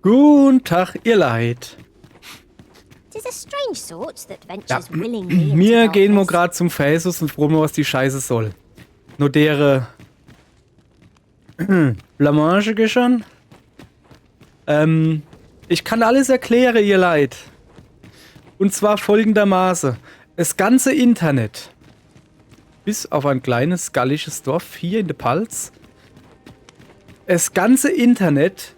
Guten Tag, ihr Leid. Ja, wir gehen mal gerade zum Fasus und fragen mal, was die Scheiße soll. Nur dere Blamage gestern. Ich kann alles erklären, ihr Leid. Und zwar folgendermaßen. Das ganze Internet, bis auf ein kleines gallisches Dorf hier in der Palz, das ganze Internet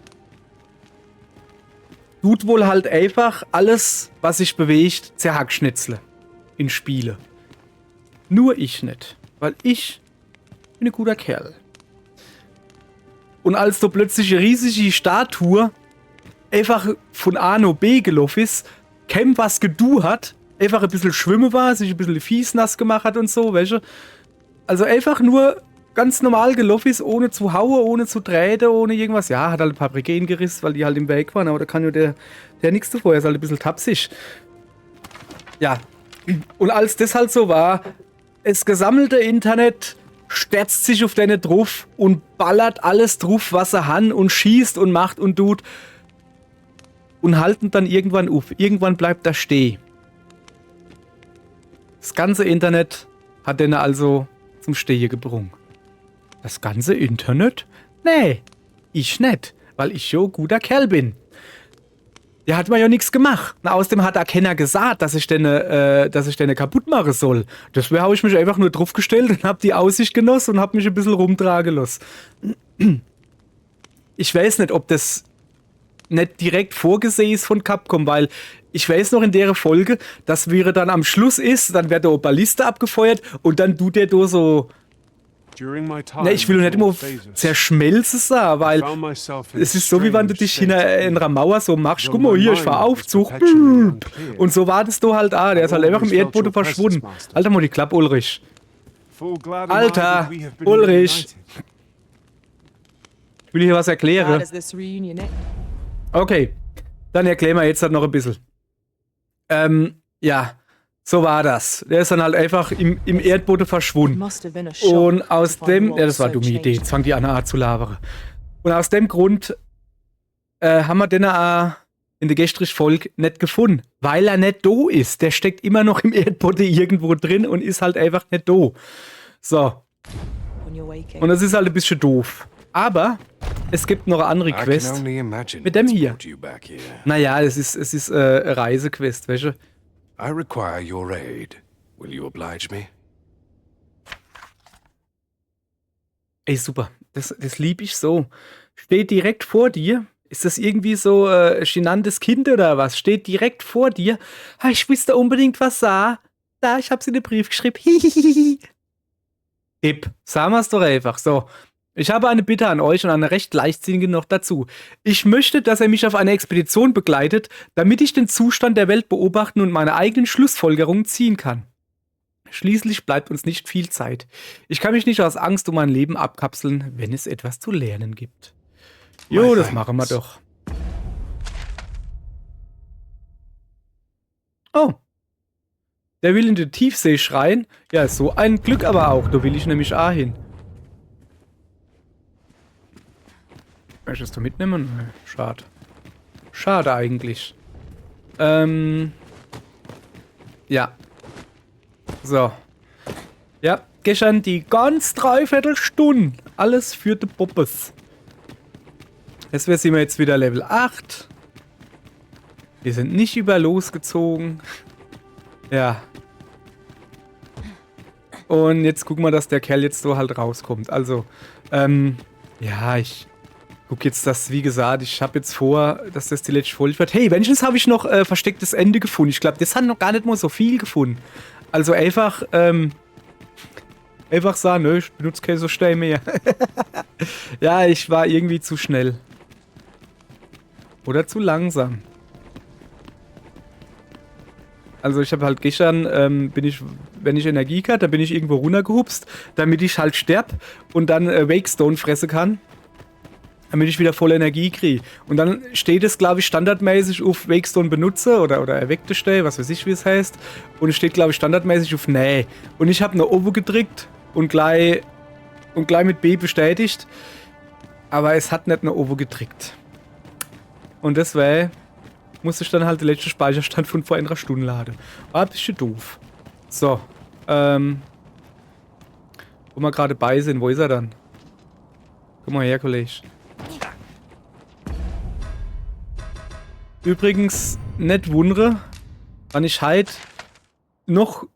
tut wohl halt einfach alles, was sich bewegt, zerhackschnitzle in Spiele. Nur ich nicht, weil ich bin ein guter Kerl. Und als da plötzlich eine riesige Statue einfach von A nach B gelaufen ist, Cam was gedu hat, einfach ein bisschen schwimmen war, sich ein bisschen fies nass gemacht hat und so, weißt du? Also einfach nur ganz normal gelaufen ist, ohne zu hauen, ohne zu treten, ohne irgendwas. Ja, hat halt ein paar Brigäden gerissen, weil die halt im Weg waren, aber da kann ja der nichts davor, er ist halt ein bisschen tapsig. Ja, und als das halt so war, das gesammelte Internet stürzt sich auf deine drauf und ballert alles drauf, was er hat und schießt und macht und tut und halten dann irgendwann auf. Irgendwann bleibt er stehen. Das ganze Internet hat den also zum Stehen gebrungen. Das ganze Internet? Nee, ich nicht, weil ich jo guter Kerl bin. Der hat mir ja nichts gemacht. Na, außerdem hat auch keiner gesagt, dass ich den kaputt machen soll. Deswegen habe ich mich einfach nur drauf gestellt und habe die Aussicht genossen und habe mich ein bisschen rumtragen lassen. Ich weiß nicht, ob das nicht direkt vorgesehen ist von Capcom, weil ich weiß noch in der Folge, dass wäre dann am Schluss ist, dann wird der Balliste abgefeuert und dann tut der da so. Ne, ich will nicht immer zerschmelzen sagen, weil es ist so, wie wenn du dich hinter einer Mauer so machst. Guck mal hier, ich fahr Aufzug. Und so war das da halt auch. Der ist halt einfach im Erdboden verschwunden. Alter, mal die Klappe, Ulrich. Alter, Ulrich. Ich will hier was erklären. Okay, dann erklären wir jetzt halt noch ein bisschen. Ja. So war das. Der ist dann halt einfach im Erdboden verschwunden. Und aus dem... Ja, das war eine dumme Idee. Jetzt fangen die an zu labern. Und aus dem Grund haben wir den in der Gestrich-Folge nicht gefunden. Weil er nicht da ist. Der steckt immer noch im Erdboden irgendwo drin und ist halt einfach nicht da. So. Und das ist halt ein bisschen doof. Aber es gibt noch eine andere Quest. Mit dem hier. Naja, es ist eine Reisequest, weißt du? I require your aid. Will you oblige me? Ey, super. Das lieb ich so. Steht direkt vor dir. Ist das irgendwie so genanntes Kind oder was? Steht direkt vor dir. Ich wüsste unbedingt was sagen. Da, ich hab's in den Brief geschrieben. Hihihihi. Sagen wir's doch einfach. So. Ich habe eine Bitte an euch und eine recht leichtsinnige noch dazu. Ich möchte, dass er mich auf eine Expedition begleitet, damit ich den Zustand der Welt beobachten und meine eigenen Schlussfolgerungen ziehen kann. Schließlich bleibt uns nicht viel Zeit. Ich kann mich nicht aus Angst um mein Leben abkapseln, wenn es etwas zu lernen gibt. Jo, das machen wir doch. Oh. Der will in die Tiefsee schreien. Ja, so ein Glück aber auch. Da will ich nämlich auch hin. Möchtest du mitnehmen? Schade. Schade eigentlich. Ja. So. Ja, gestern die ganz 3/4 Stunde. Alles für die Puppes. Deswegen sind wir jetzt wieder Level 8. Wir sind nicht über losgezogen. Ja. Und jetzt gucken wir, dass der Kerl jetzt so halt rauskommt. Also, ja, ich guck jetzt das, wie gesagt, ich habe jetzt vor, dass das die letzte Folge wird. Hey, wenigstens habe ich noch verstecktes Ende gefunden. Ich glaube, das hat noch gar nicht mal so viel gefunden. Also einfach sagen, nö, ich benutze keine so schnell mehr. Ja, ich war irgendwie zu schnell. Oder zu langsam. Also ich habe halt gestern, wenn ich Energie hatte, bin ich irgendwo runtergehupst, damit ich halt sterb und dann Wakestone fressen kann. Damit ich wieder voll Energie kriege. Und dann steht es, glaube ich, standardmäßig auf Wakestone benutze oder erweckte Stelle, was weiß ich, wie es heißt. Und es steht, glaube ich, standardmäßig auf Nee. Und ich habe nur Obo gedrückt und gleich mit B bestätigt. Aber es hat nicht nur Obo gedrückt. Und deswegen musste ich dann halt den letzten Speicherstand von vor einer Stunde laden. War ein bisschen doof. So, wo wir gerade bei sind, wo ist er dann? Komm mal her, Kollege. Übrigens, nicht wundere, wann ich halt noch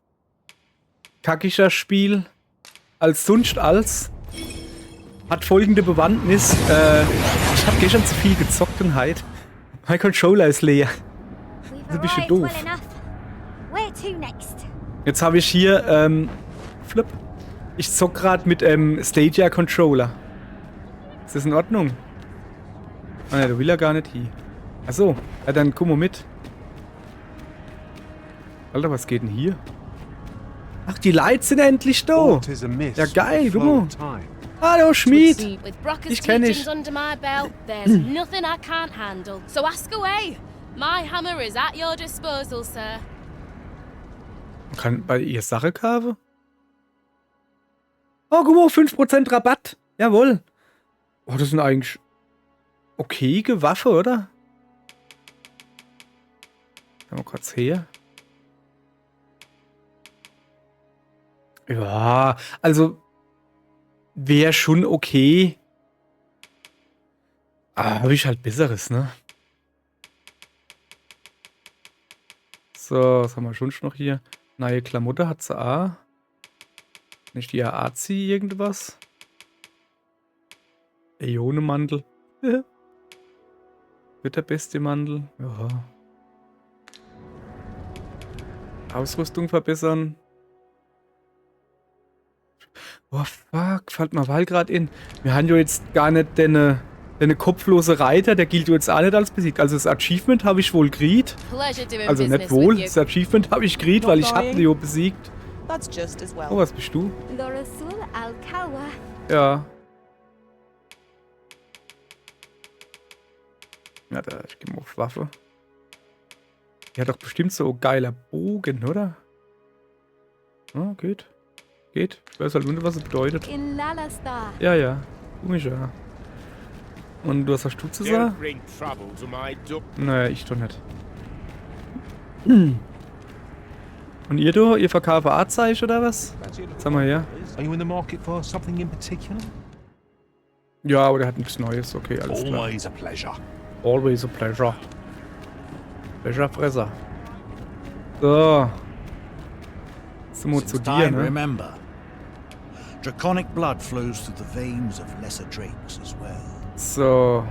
kackiger Spiel als sonst als. Hat folgende Bewandtnis. Ich habe gestern zu viel gezockt und halt. Mein Controller ist leer. Das ist ein bisschen doof. Jetzt habe ich hier, Flip. Ich zock gerade mit Stadia Controller. Ist das in Ordnung? Ah ne, du will ja gar nicht hier. Achso, ja dann komm mal mit. Alter, was geht denn hier? Ach, die Lights sind endlich da. Ja geil, guck mal. Hallo Schmied. Ich kenne dich. under my belt, there's nothing I can't handle. So ask away. My hammer is at your disposal, sir. Man kann bei ihr Sache kaufen? Oh, guck mal, 5% Rabatt. Jawohl. Oh, das sind eigentlich okayige Waffe, oder? Mal kurz her. Ja, also wäre schon okay. Aber habe ich halt Besseres, ne? So, was haben wir schon noch hier? Neue Klamotte hat sie auch. Nicht die Azi irgendwas? Äonemantel. Wird der beste Mandel. Ja. Ausrüstung verbessern. Oh fuck, fällt mir Wahl gerade in. Wir haben ja jetzt gar nicht den kopflose Reiter, der gilt jetzt auch nicht als besiegt. Also das Achievement habe ich wohl gekriegt. Pleasure doing Also nicht business wohl, with das you. Achievement habe ich gekriegt, weil ich hab Leo besiegt. That's just as well. Oh, was bist du? Lorosul al-Kawa. Ja. Ja, da, ich geh mal auf Waffe. Die hat doch bestimmt so ein geiler Bogen, oder? Ah, geht. Geht. Ich weiß halt nur, was es bedeutet. In Lalastar. Ja, ja. Komisch, ja. Und was hast du zu sagen? bring trouble to my door. Naja, ich doch nicht. Und ihr du? Ihr verkauft A-Zeichen oder was? Sag mal her. Are you in the market for something in particular? Ja, aber der hat nichts Neues. Okay, alles klar. Always a pleasure. Always a pleasure. Pleasure-Fresser. So. Sind wir zu Since dir, time ne? remember, draconic blood flows through the veins of lesser drakes as well. So.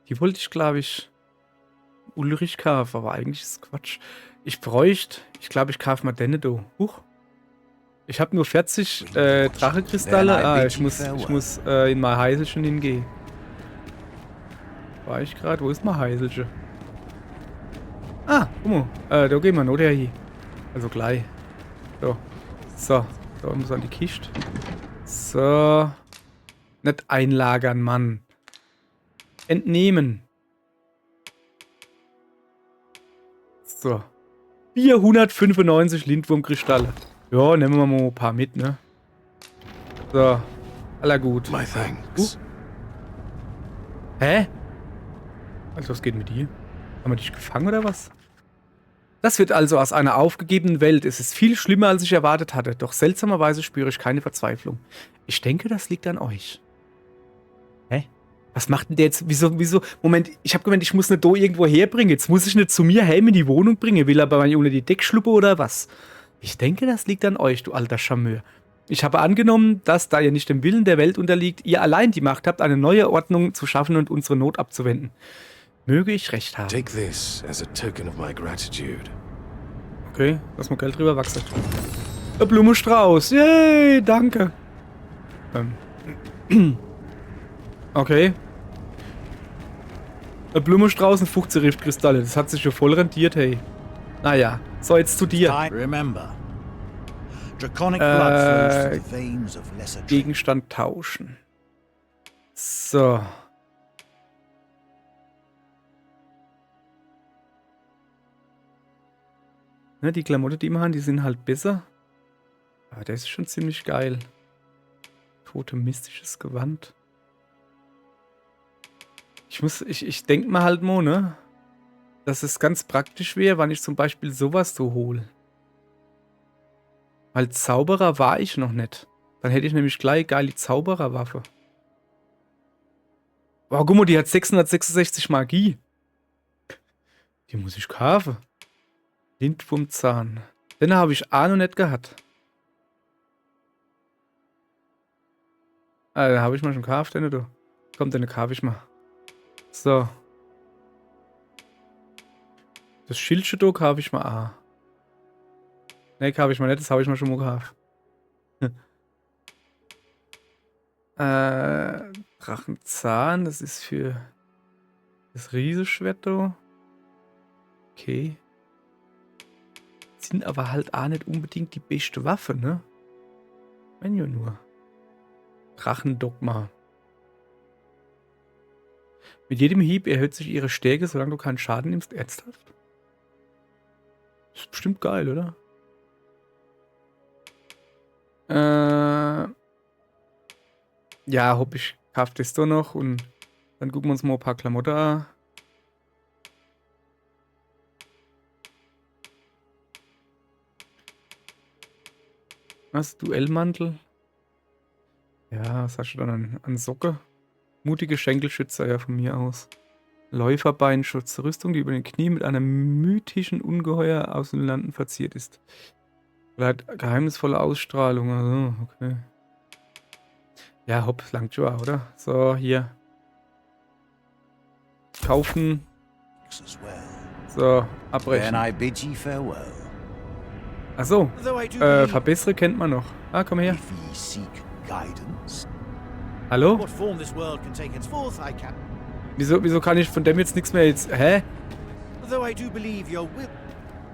Die wollte ich, glaube ich, Ulrich kaufen, aber eigentlich ist es Quatsch. Ich glaube, ich kaufe mal denne do. Huch. Ich habe nur 40 Drachekristalle. Ah, ich muss in mein Heiselchen hingehen. War ich gerade? Wo ist mein Heiselchen? Ah, guck mal. Da gehen wir noch hier. Also gleich. So. So. Da muss an die Kiste. So. Nicht einlagern, Mann. Entnehmen. So. 495 Lindwurmkristalle. Ja, nehmen wir mal ein paar mit, ne? So. Aller gut. My thanks. Hä? Also, was geht mit dir? Haben wir dich gefangen oder was? Das wird also aus einer aufgegebenen Welt. Es ist viel schlimmer, als ich erwartet hatte. Doch seltsamerweise spüre ich keine Verzweiflung. Ich denke, das liegt an euch. Hä? Was macht denn der jetzt? Wieso? Moment, ich habe gemeint, ich muss nicht da irgendwo herbringen. Jetzt muss ich nicht zu mir heim in die Wohnung bringen. Will er bei mir unter die Deckschluppe oder was? Ich denke, das liegt an euch, du alter Charmeur. Ich habe angenommen, dass, da ihr nicht dem Willen der Welt unterliegt, ihr allein die Macht habt, eine neue Ordnung zu schaffen und unsere Not abzuwenden. Möge ich recht haben. Take this as a token of my gratitude. Okay, lass mal Geld drüber wachsen. Der Blumenstrauß. Yay, danke. Okay. Der Blumenstrauß und 15 Riftkristalle. Das hat sich schon voll rentiert, hey. Naja, so jetzt zu dir. Remember, draconic blood flows through the veins of lesser drakes. Gegenstand tauschen. So. Ne, die Klamotten, die wir haben, die sind halt besser. Aber der ist schon ziemlich geil. Totemistisches Gewand. Ich denke mal halt mal, ne? Dass es ganz praktisch wäre, wenn ich zum Beispiel sowas so hole. Weil Zauberer war ich noch nicht. Dann hätte ich nämlich gleich geile Zaubererwaffe. Wow, guck mal, die hat 666 Magie. Die muss ich kaufen. Lindwurmzahn. Den habe ich auch noch nicht gehabt. Ah, den habe ich mal schon gekauft, den du. Komm, den kaufe ich mal. So. Das Schildchen da kaufe ich mal auch. Ne, kaufe ich mal nicht, das habe ich mal schon mal gekauft. Drachenzahn, das ist für das Riesenschwert da. Okay. Sind aber halt auch nicht unbedingt die beste Waffe, ne? Wenn ja nur. Drachendogma. Mit jedem Hieb erhöht sich ihre Stärke, solange du keinen Schaden nimmst. Ernsthaft? Das ist bestimmt geil, oder? Ja, hoffe ich kaufe das doch noch und dann gucken wir uns mal ein paar Klamotten an. Was? Duellmantel? Ja, was hast du dann an Socke? Mutige Schenkelschützer, ja, von mir aus. Läuferbeinschutz, Rüstung, die über den Knie mit einem mythischen Ungeheuer aus den Landen verziert ist. Vielleicht geheimnisvolle Ausstrahlung, also, okay. Ja, hopp, langt schon, oder? So, hier. Kaufen. So, abbrechen. Achso, verbessere kennt man noch. Ah, komm her. Hallo? Wieso kann ich von dem jetzt nichts mehr jetzt... Hä?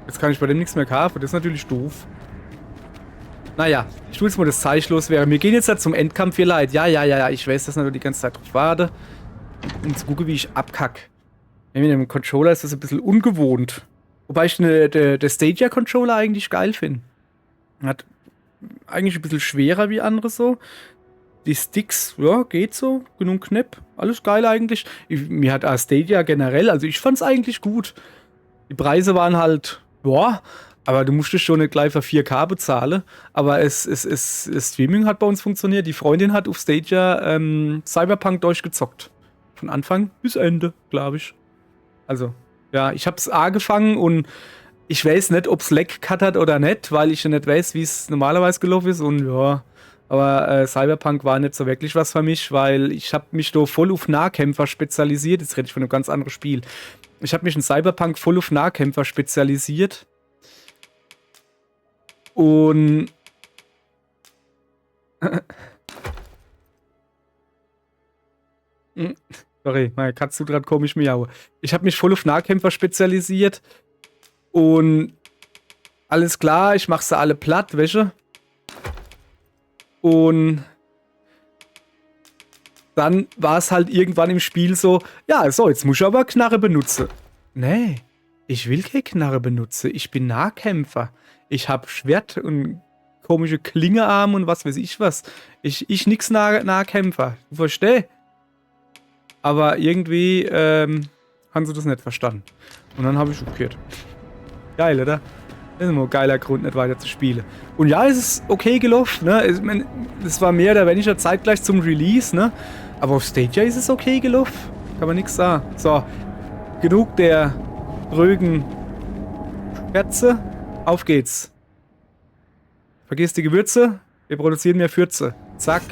Jetzt kann ich bei dem nichts mehr kaufen, das ist natürlich doof. Naja, ich tue jetzt mal das Zeichen los wäre. Wir gehen jetzt halt zum Endkampf hier, Leute. Ja, ich weiß, dass ich die ganze Zeit drauf warte. Um zu gucken, wie ich abkack. Mit dem Controller ist das ein bisschen ungewohnt. Wobei ich der Stadia-Controller eigentlich geil finde. Hat eigentlich ein bisschen schwerer wie andere so. Die Sticks, ja, geht so. Genug Knepp. Alles geil eigentlich. Mir hat Stadia generell, also ich fand's eigentlich gut. Die Preise waren halt, boah, aber du musstest schon nicht gleich für 4K bezahlen. Aber das Streaming hat bei uns funktioniert. Die Freundin hat auf Stadia Cyberpunk durchgezockt. Von Anfang bis Ende, glaube ich. Also, ja, ich hab's angefangen und ich weiß nicht, ob's Lag hat oder nicht, weil ich ja nicht weiß, wie es normalerweise gelaufen ist und ja, aber Cyberpunk war nicht so wirklich was für mich, weil ich habe mich da voll auf Nahkämpfer spezialisiert. Jetzt rede ich von einem ganz anderen Spiel. Ich habe mich in Cyberpunk voll auf Nahkämpfer spezialisiert und sorry, meine Katze tut gerade komisch miauen. Ich habe mich voll auf Nahkämpfer spezialisiert und alles klar, ich mache sie alle platt, Wäsche. Und dann war es halt irgendwann im Spiel so, ja, so, jetzt muss ich aber Knarre benutzen. Nee, ich will keine Knarre benutzen. Ich bin Nahkämpfer. Ich habe Schwert und komische Klingearme und was weiß ich was. Ich nix Nahkämpfer. Du verstehst? Aber irgendwie haben sie das nicht verstanden. Und dann habe ich schockiert. Geil, oder? Das ist immer ein geiler Grund, nicht weiter zu spielen. Und ja, es ist okay gelaufen, ne? Es war mehr oder weniger zeitgleich zum Release, ne? Aber auf Stadia ist es okay gelaufen. Kann man nichts sagen. So, genug der drögen Scherze. Auf geht's. Vergiss die Gewürze. Wir produzieren mehr Fürze. Zack.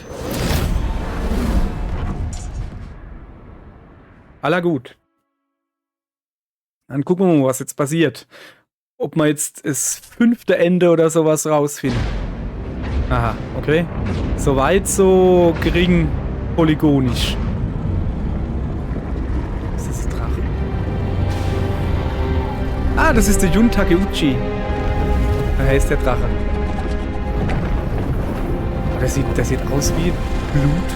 Aller gut. Dann gucken wir mal, was jetzt passiert. Ob man jetzt das 5. Ende oder sowas rausfindet. Aha, okay. Soweit so gering polygonisch. Was ist das Drache? Ah, das ist der Jun Takeuchi. Daher ist der Drache. Oh, der sieht aus wie Blut.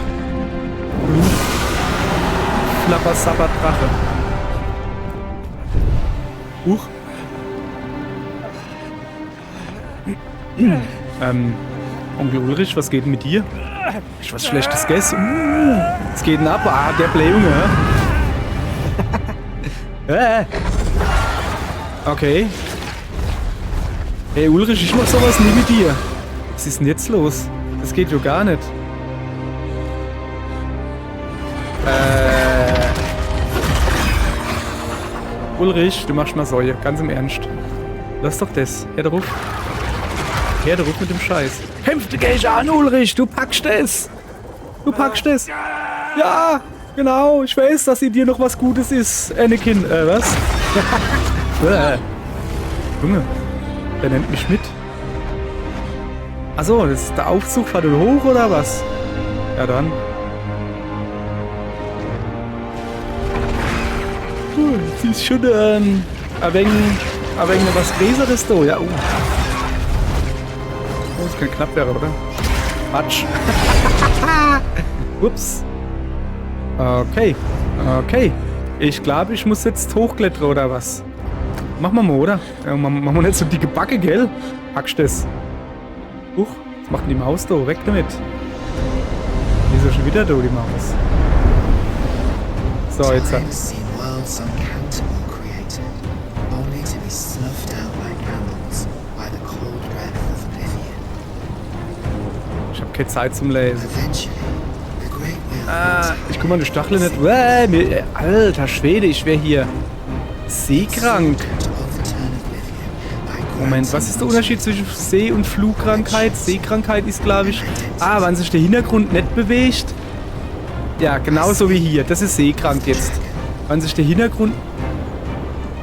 Flapper Drache. Onkel Ulrich, was geht denn mit dir? Ich was Schlechtes gegessen? Was geht denn ab? Ah, der Blähunge, hä? Okay. Hey Ulrich, ich mach sowas nie mit dir. Was ist denn jetzt los? Das geht jo gar nicht. Ulrich, du machst mal Säue, ganz im Ernst. Lass doch das. Hör drauf. Hör drauf mit dem Scheiß. Kämpfte gleich an, Ulrich, du packst es. Du packst es. Ja, genau. Ich weiß, dass in dir noch was Gutes ist, Anakin. Was? Junge, der nennt mich mit. Achso, das ist der Aufzug, fahrt ihr hoch oder was? Ja dann. Sie ist schon ein wenig was Gräseres da, ja. Oh, das kann knapp werden, oder? Matsch. Ups. Okay. Okay. Ich glaube, ich muss jetzt hochklettern, oder was? Machen wir mal, oder? Ja, machen wir nicht so dicke Backe, gell? Packst das. Huch, was macht denn die Maus da? Weg damit. Die ist ja schon wieder da, die Maus. So, jetzt. Worlds uncountable created, only to be snuffed out like animals by the cold breath of oblivion. Ich hab keine Zeit zum Lesen. Eventually, the great wheel Ich guck mal die Stachel nicht. Alter Schwede, ich wäre hier seekrank. to overturn oblivion by Moment, was ist der Unterschied zwischen See- und Flugkrankheit? Seekrankheit ist, glaube ich, wenn sich der Hintergrund nicht bewegt. Ja, genauso wie hier. Das ist seekrank jetzt. Wenn sich der Hintergrund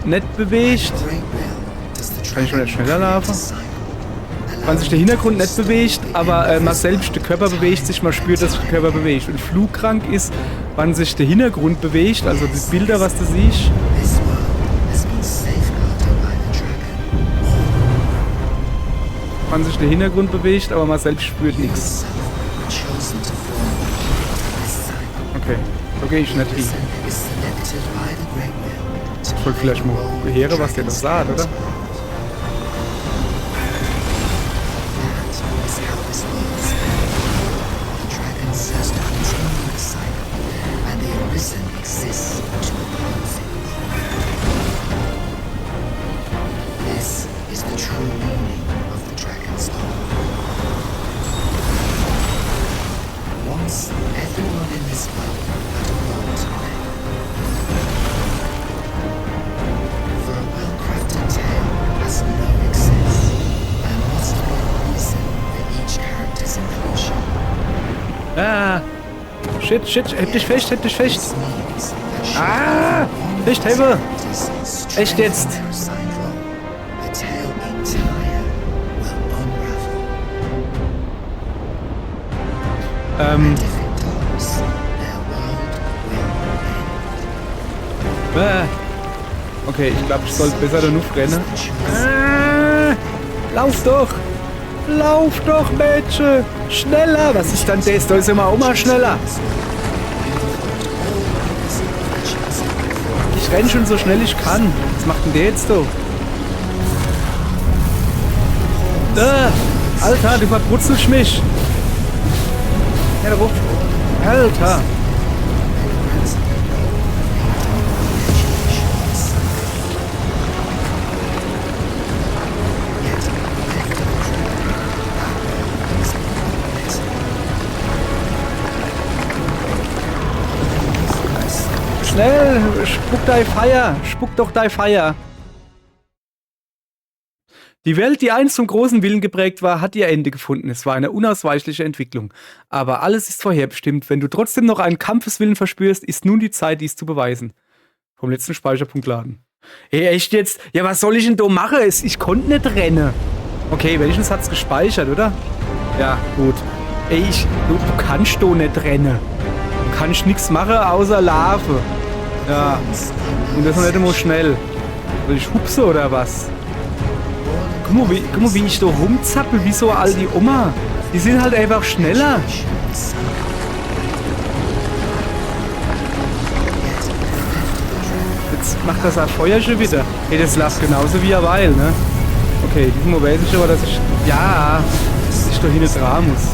nicht bewegt. great wheel does the Kann ich schon nicht schneller create a laufen? cycle, Wenn sich der Hintergrund nicht bewegt, aber man selbst, der Körper bewegt sich, man spürt, dass sich der Körper bewegt. Und flugkrank ist, wenn sich der Hintergrund bewegt, also die Bilder, was du siehst. this world has been safeguarded by the dragon. Wenn sich der Hintergrund bewegt, aber man selbst spürt nichts. Yourself were chosen to form this cycle. Okay, so gehe ich nicht hin. Is selected by the great wheel to Ich wollte vielleicht mal hören, was der da sagt, oder? That is how this world is built. The dragon says to continue the cycle, and the arisen exists to oppose it. This is the true meaning of the dragon's law. Once, everyone in this world had a role to play. For a well-crafted tale has no excess. There must be a reason for each character's inclusion. Shit, hält dich fest. This means that Nicht helfe! characters Echt jetzt? their assigned role, the tale entire will unravel. And if it does, their world will end. Okay, ich glaube, ich sollte besser da noch rennen. The choice Lauf doch! Lauf doch, Mädchen! Schneller! Was ist denn das? Da ist immer Oma schneller! Ich renn schon so schnell ich kann. Was macht denn der jetzt so? Alter, du verbrutzelst mich! Ja, darauf. Alter! Schnell! Spuck dein Feuer! Spuck doch dein Feuer! Die Welt, die einst vom großen Willen geprägt war, hat ihr Ende gefunden. Es war eine unausweichliche Entwicklung. Aber alles ist vorherbestimmt. Wenn du trotzdem noch einen Kampfeswillen verspürst, ist nun die Zeit, dies zu beweisen. Vom letzten Speicherpunkt laden. Ey, echt jetzt? Ja, was soll ich denn da machen? Ich konnte nicht rennen. Okay, wenigstens hat's gespeichert, oder? Ja, gut. Ey, du kannst doch nicht rennen. Du kannst nichts machen, außer laufen. Ja. Und das noch nicht immer schnell. Soll ich hupse oder was? Guck mal, wie ich da rumzappe, wie so all die Oma. Die sind halt einfach schneller. Jetzt macht das ein Feuer schon wieder. Ey, das läuft genauso wie ein Weil, ne? Okay, diesmal weiß ich aber, dass ich... Ja, ich ich da hinten dran muss.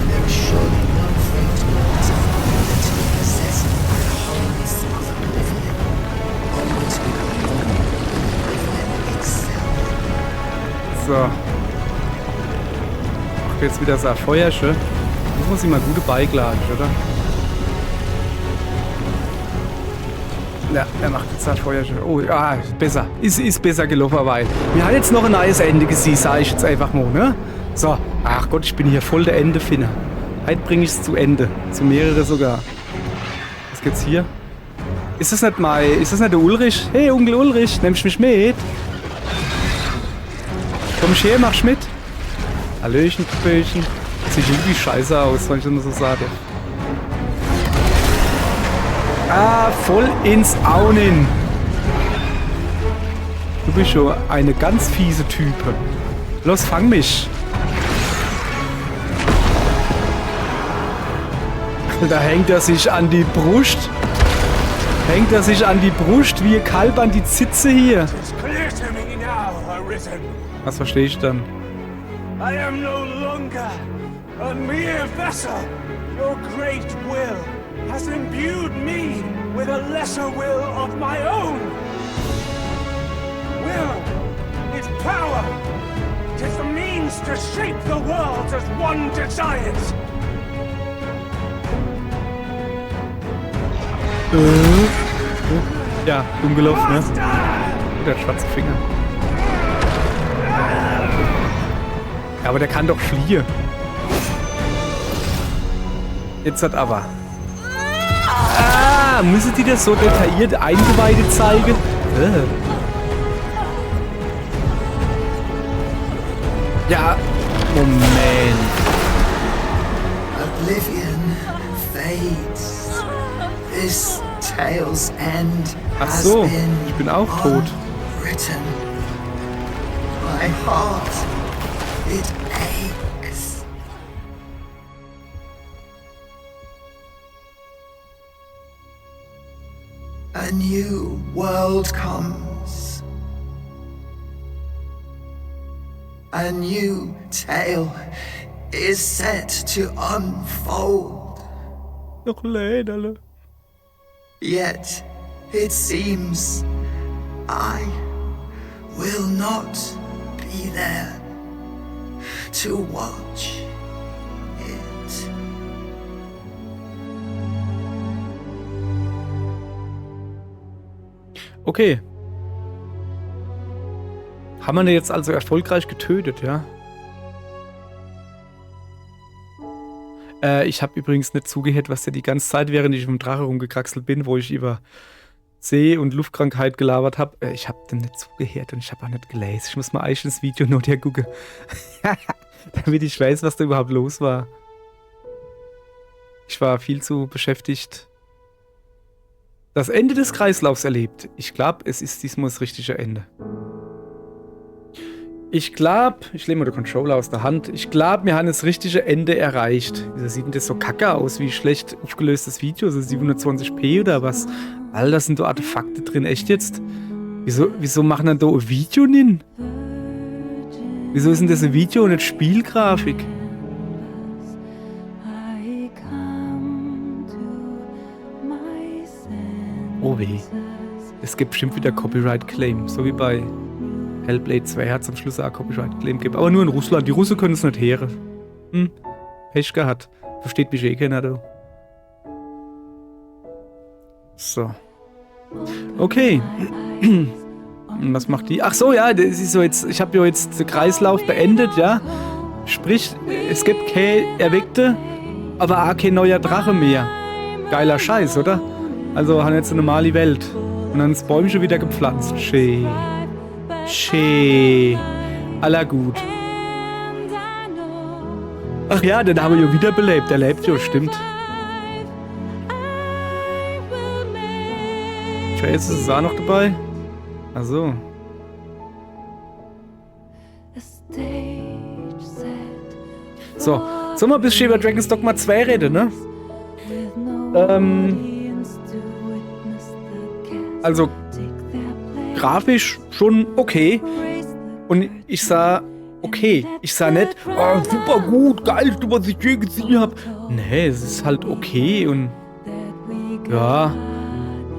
There is surely no fate more divine to be possessed by the wholeness of oblivion. Always becoming oblivion itself. So. Macht jetzt wieder so ein Feuerchen. Das muss ich mal gute Beiglagen, oder? Ja, er macht jetzt ein Feuerchen. Oh, ja, besser. Ist besser gelaufen, weil wir haben jetzt noch ein neues Ende gesehen, sage ich jetzt einfach mal, ne? So. Ach Gott, ich bin hier voll der Ende-Finner. Heute bringe ich es zu Ende. Zu mehrere sogar. Was gibt's hier? Ist das nicht der Ulrich? Hey, Onkel Ulrich, nimmst du mich mit? Komm ich her, machst mit? Hallöchen, Böchen. Sieht irgendwie scheiße aus, wenn ich nur so sage. Ah, voll ins Aunen. Du bist schon eine ganz fiese Type. Los, fang mich. Da hängt er sich an die Brust. Hängt er sich an die Brust wie ein Kalb an die Zitze hier. Was verstehe ich dann? I am no longer a mere vessel. Your great will has imbued me with a lesser will of my own. Will is power. 'Tis the means to shape the world as one desires. Ja, umgelaufen, ne? Der schwarze Finger. Ja, aber der kann doch fliehen. Jetzt hat aber. Ah, müssen die das so detailliert Eingeweide zeigen? Ja, Moment. Oblivion fades. This tale's end Ach has so, been ich bin auch tot. written. My heart, it aches. A new world comes. A new tale is set to unfold. Noch leider. Yet it seems I will not be there to watch it. Okay. Haben wir ihn jetzt also erfolgreich getötet, ja? Ich habe übrigens nicht zugehört, was der die ganze Zeit, während ich im Drache rumgekraxelt bin, wo ich über See- und Luftkrankheit gelabert habe. Ich habe dem nicht zugehört und ich habe auch nicht gelesen. Ich muss mal eigentlich ins Video noch hier gucken. Damit ich weiß, was da überhaupt los war. Ich war viel zu beschäftigt. Das Ende des Kreislaufs erlebt. Ich glaube, es ist diesmal das richtige Ende. Ich glaube, ich lehne mal den Controller aus der Hand. Ich glaube, wir haben das richtige Ende erreicht. Wieso sieht denn das so kacke aus, wie schlecht aufgelöstes Video? So 720p oder was? Alter, sind da Artefakte drin. Echt jetzt? Wieso machen dann da ein Video hin? Wieso ist denn das ein Video und nicht Spielgrafik? Oh weh. Es gibt bestimmt wieder Copyright-Claim. So wie bei Hellblade 2 hat es am Schluss auch Copyright-Claim gegeben. Aber nur in Russland. Die Russen können es nicht hören. Pech gehabt. Versteht mich eh keiner, du. So. Okay. Was macht die? Ach so, ja, das ist so jetzt. Ich habe ja jetzt den Kreislauf beendet, ja. Sprich, es gibt keine Erweckte, aber auch kein neuer Drache mehr. Geiler Scheiß, oder? Also haben jetzt eine normale Welt. Und dann ist Bäume schon wieder gepflanzt. Schee. Aller gut. Ach ja, den haben wir ja wiederbelebt. Der lebt ja, stimmt. Trace ist auch noch dabei. Ach so. So, sollen wir ein bisschen über Dragon's Dogma 2 reden, ne? Also, grafisch schon okay. Und ich sah, okay. Ich sah nicht, oh, super gut, geilste, was ich je gesehen habe. Nee, es ist halt okay und ja,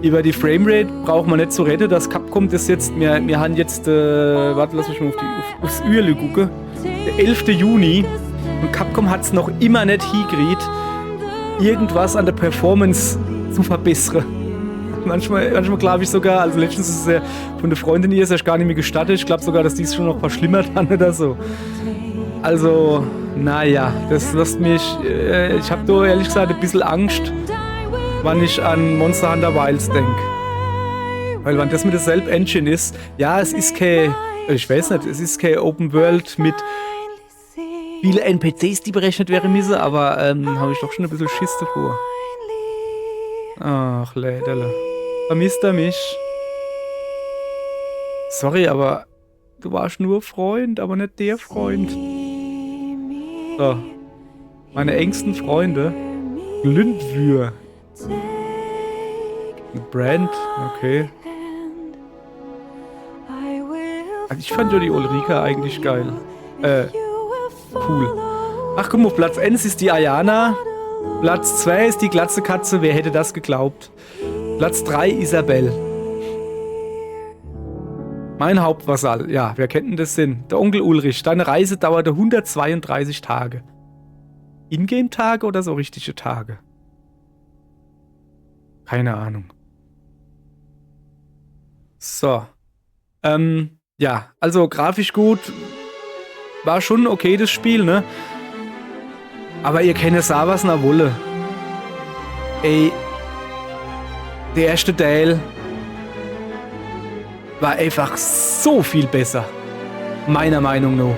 über die Framerate braucht man nicht zu reden. Das Capcom das jetzt, wir haben jetzt, warte, lass mich mal aufs Uhrle gucken. Der 11. Juni und Capcom hat es noch immer nicht hingekriegt, irgendwas an der Performance zu verbessern. Manchmal glaube ich sogar, also letztens ist es ja von der Freundin ihr ist erst gar nicht mehr gestattet. Ich glaube sogar, dass die es schon noch verschlimmert haben oder so. Also, naja, das lässt mich, ich habe da ehrlich gesagt ein bisschen Angst, wann ich an Monster Hunter Wilds denke. Weil wenn das mit derselben Engine ist, ja, es ist kein, ich weiß nicht, es ist kein Open World mit viele NPCs, die berechnet wären müssen, aber habe ich doch schon ein bisschen Schiss davor. Ach, Läderle. Vermisst er mich? Sorry, aber du warst nur Freund, aber nicht der Freund. So. Meine engsten Freunde. Glündwür. Brand, okay. Also ich fand ja die Ulrika eigentlich geil. Cool. Ach guck mal, auf Platz 1 ist die Ayana. Platz 2 ist die glatze Katze, wer hätte das geglaubt? Platz 3 Isabel. Mein Hauptvasall, ja, wer kennt denn das denn? Der Onkel Ulrich, deine Reise dauerte 132 Tage. Ingame-Tage oder so richtige Tage? Keine Ahnung. So. Ja, also grafisch gut. War schon okay das Spiel, ne? Aber ihr kennt es auch was nach Wolle. Ey, der erste Teil war einfach so viel besser. Meiner Meinung nach.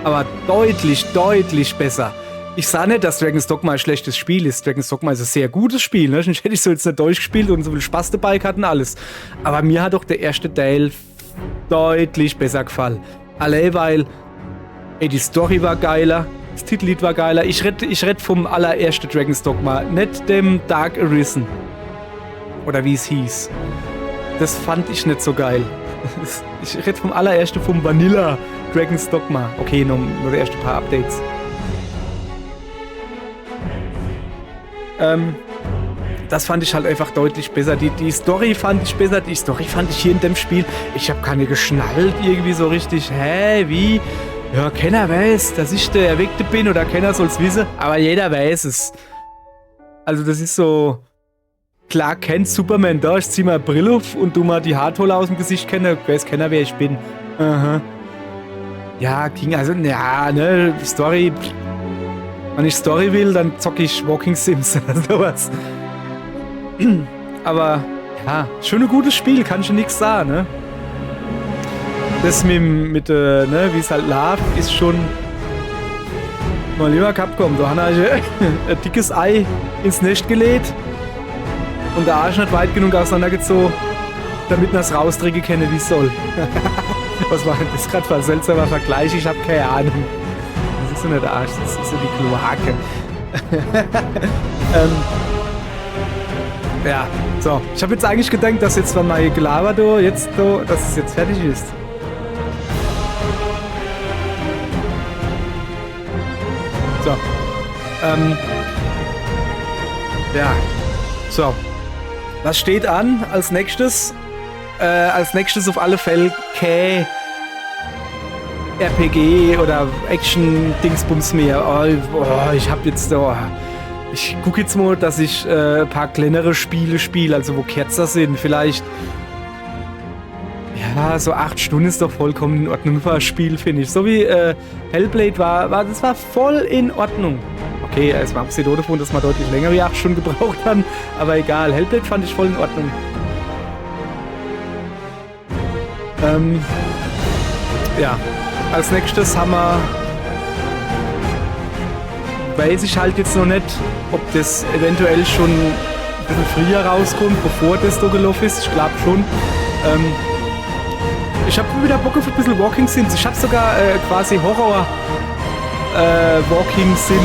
Aber deutlich, deutlich besser. Ich sah nicht, dass Dragon's Dogma ein schlechtes Spiel ist. Dragon's Dogma ist ein sehr gutes Spiel, ne? Sonst hätte ich so jetzt nicht durchgespielt und so viel Spaß dabei gehabt und alles. Aber mir hat doch der erste Teil deutlich besser gefallen. Allein weil, ey, die Story war geiler. Das Titellied war geiler. Ich red vom allerersten Dragon's Dogma, nicht dem Dark Arisen. Oder wie es hieß. Das fand ich nicht so geil. Ich red vom allerersten, vom Vanilla Dragon's Dogma. Okay, nur die ersten paar Updates. Das fand ich halt einfach deutlich besser. Die Story fand ich besser. Die Story fand ich hier in dem Spiel. Ich habe keine geschnallt irgendwie so richtig. Hä, wie? Ja, keiner weiß, dass ich der Erweckte bin oder keiner soll's wissen, aber jeder weiß es. Also das ist so, klar kennt Superman da, ich zieh mal Brille auf und du mal die Haartolle aus dem Gesicht kennen, weiß keiner, wer ich bin. Aha. Ja, ging also, ja, ne, Story, wenn ich Story will, dann zocke ich Walking Sims oder sowas. Aber, ja, schon ein gutes Spiel, kann schon nichts sagen, ne? Das mit ne, wie es halt läuft, ist schon mal lieber Capcom. Da haben wir ein dickes Ei ins Nest gelegt und der Arsch nicht weit genug auseinandergezogen, damit man es rausträgen kann, wie es soll. Was war denn das gerade für ein seltsamer Vergleich? Ich habe keine Ahnung. Das ist so nicht der Arsch, das ist so die Kloake. Ja, so. Ich habe jetzt eigentlich gedacht, dass jetzt, wenn mal gelabert, dass es jetzt fertig ist. So. Ja. So. Was steht an als nächstes? Als nächstes auf alle Fälle RPG oder Action-Dingsbums mehr. Oh, ich hab jetzt ich gucke jetzt mal, dass ich ein paar kleinere Spiele spiele, also wo kürzer sind. Vielleicht, ja, so 8 Stunden ist doch vollkommen in Ordnung für ein Spiel, finde ich. So wie Hellblade das war voll in Ordnung. Okay, es war abgesehen davon, dass wir deutlich länger wie 8 Stunden gebraucht haben, aber egal, Hellblade fand ich voll in Ordnung. Ja, als nächstes haben wir, weiß ich halt jetzt noch nicht, ob das eventuell schon ein bisschen früher rauskommt, bevor das da gelaufen ist. Ich glaube schon. Ich habe wieder Bock auf ein bisschen Walking Sims. Ich habe sogar quasi Horror Walking Sim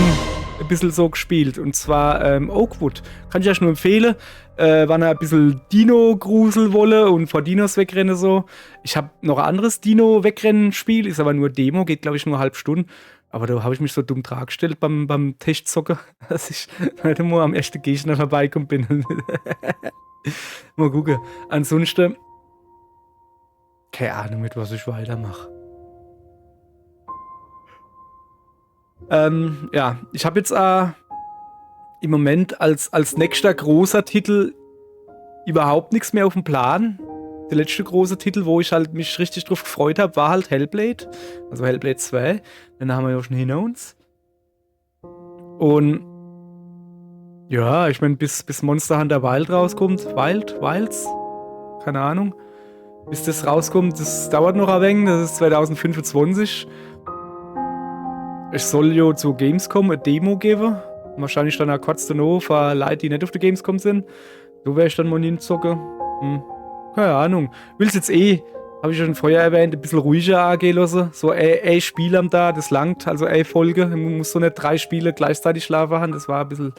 ein bisschen so gespielt. Und zwar Oakwood. Kann ich euch nur empfehlen. Wann ihr ein bisschen Dino-Grusel wolle und vor Dinos wegrennen so. Ich habe noch ein anderes Dino-Wegrennen-Spiel, ist aber nur Demo, geht glaube ich nur 1/2 Stunde. Aber da habe ich mich so dumm dargestellt beim Testzocken, dass ich nicht mal am ersten Gegner vorbeikommen bin. Mal gucken. Ansonsten keine Ahnung, mit was ich weitermache. Ja, ich habe jetzt im Moment als nächster großer Titel überhaupt nichts mehr auf dem Plan. Der letzte große Titel, wo ich halt mich richtig drauf gefreut habe, war halt Hellblade. Also Hellblade 2. Den haben wir ja schon hinter uns. Und ja, ich meine, bis Monster Hunter Wild rauskommt. Wilds? Keine Ahnung. Bis das rauskommt, das dauert noch ein wenig. Das ist 2025. Ich soll ja zu Gamescom eine Demo geben. Wahrscheinlich dann auch kurz danach für Leute, die nicht auf der Gamescom sind. So werde ich dann mal hinzocken. Keine Ahnung. Will's jetzt habe ich schon vorher erwähnt, ein bisschen ruhiger angehen lassen. So ein Spiel am Tag, das langt. Also eine Folge. Man muss so nicht 3 Spiele gleichzeitig schlafen haben. Das war ein bisschen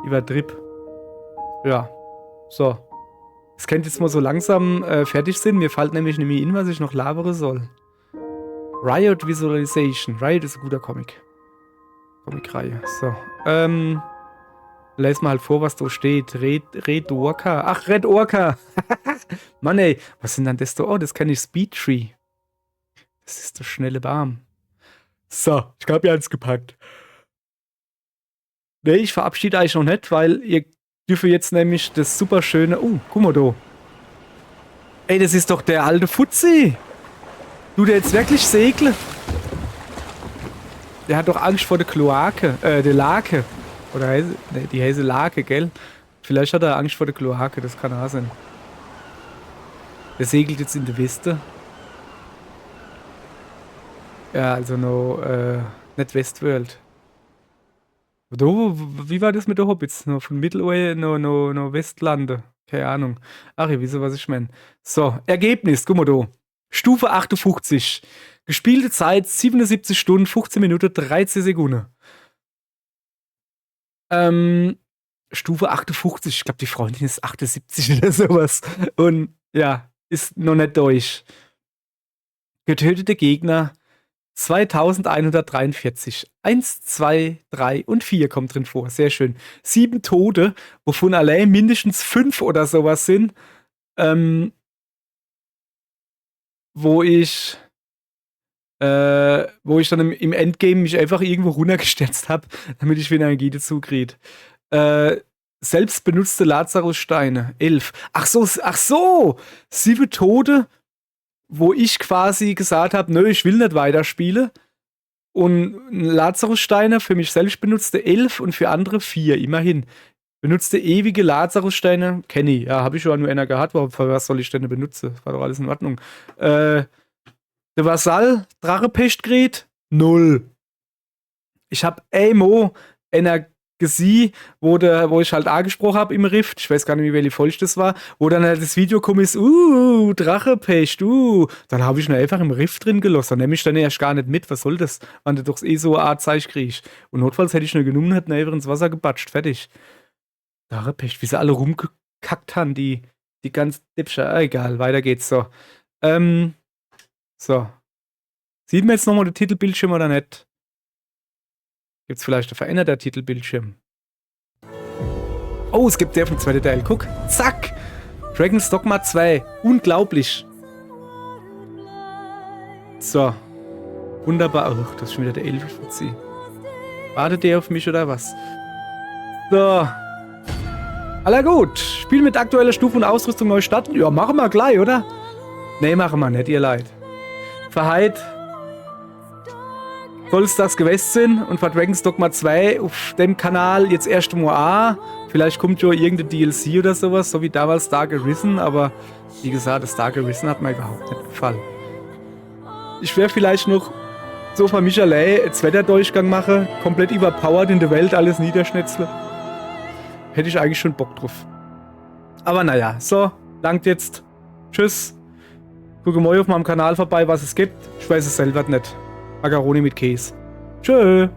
übertrieben. Ja. So. Es könnte jetzt mal so langsam fertig sein. Mir fällt nämlich nicht mehr in, was ich noch labern soll. Riot Visualization. Riot ist ein guter Comic. Comic-Reihe. So. Lest mal halt vor, was da steht. Red Orca. Ach, Red Orca. Mann ey, was sind denn das da? Oh, das kenne ich. Speedtree. Das ist der schnelle Baum. So, ich glaube, ihr habt es gepackt. Nee, ich verabschiede euch noch nicht, weil ihr dürft jetzt nämlich das super schöne... Oh, guck mal da. Ey, das ist doch der alte Fuzzi. Du, der jetzt wirklich segle. Der hat doch Angst vor der Kloake. Der Lake. Oder heißt, nee, die heiße Lake, gell? Vielleicht hat er Angst vor der Kloake, das kann auch sein. Der segelt jetzt in der Weste. Ja, also noch nicht Westworld. Wie war das mit der Hobbits? Noch von Mittelerde, noch Westlande. Keine Ahnung. Ach, ihr wisst, was ich meine. So, Ergebnis, guck mal da. Stufe 58. Gespielte Zeit 77 Stunden, 15 Minuten, 13 Sekunden. Stufe 58. Ich glaube, die Freundin ist 78 oder sowas. Und ja, ist noch nicht durch. Getötete Gegner 2143. 1, 2, 3 und 4 kommt drin vor. Sehr schön. 7 Tote, wovon allein mindestens 5 oder sowas sind. Wo ich dann im Endgame mich einfach irgendwo runtergestürzt habe, damit ich wieder Energie dazu kriege. Selbst benutzte Lazarussteine, 11. Ach so! 7 Tote, wo ich quasi gesagt habe, nö, ich will nicht weiterspielen. Und Lazarussteine für mich selbst benutzte 11 und für andere 4, immerhin. Benutzte ewige Lazarussteine, kenne ich. Ja, habe ich schon nur einer gehabt, für was soll ich denn benutzen? War doch alles in Ordnung. Der Vasall, Drachepestgret, 0. Ich habe Amo Energie, wo ich halt angesprochen habe im Rift, ich weiß gar nicht mehr, welche Folge das war, wo dann halt das Video gekommen ist, Drachepest, dann habe ich ihn einfach im Rift drin gelassen, dann nehme ich dann erst gar nicht mit, was soll das, wenn du doch so eine Art Zeichen kriegst. Und notfalls hätte ich ihn genommen und hätte ihn einfach ins Wasser gebatscht, fertig. Drachepest, wie sie alle rumgekackt haben, die ganz Dipscher, egal, weiter geht's so. So. Sieht man jetzt nochmal den Titelbildschirm oder nicht? Gibt es vielleicht einen veränderten Titelbildschirm? Oh, es gibt der vom zweiten Teil. Guck. Zack! Dragon's Dogma 2. Unglaublich. So. Wunderbar. Ach, das ist schon wieder der 11. Wartet der auf mich oder was? So. Aller gut. Spiel mit aktueller Stufe und Ausrüstung neu starten. Ja, machen wir gleich, oder? Nee, machen wir nicht, ihr Leid. Verheit soll es das gewesen sein und für Dragon's Dogma 2 auf dem Kanal jetzt erst mal vielleicht kommt ja irgendein DLC oder sowas, so wie damals Dark Arisen, aber wie gesagt, das Dark Arisen hat mir überhaupt nicht gefallen. Ich werde vielleicht noch so von mich allein einen Wetterdurchgang machen, komplett überpowered in der Welt, alles niederschnetzeln. Hätte ich eigentlich schon Bock drauf. Aber naja, so, langt jetzt. Tschüss. Gucke mal auf meinem Kanal vorbei, was es gibt. Ich weiß es selber nicht. Macaroni mit Käse. Tschö.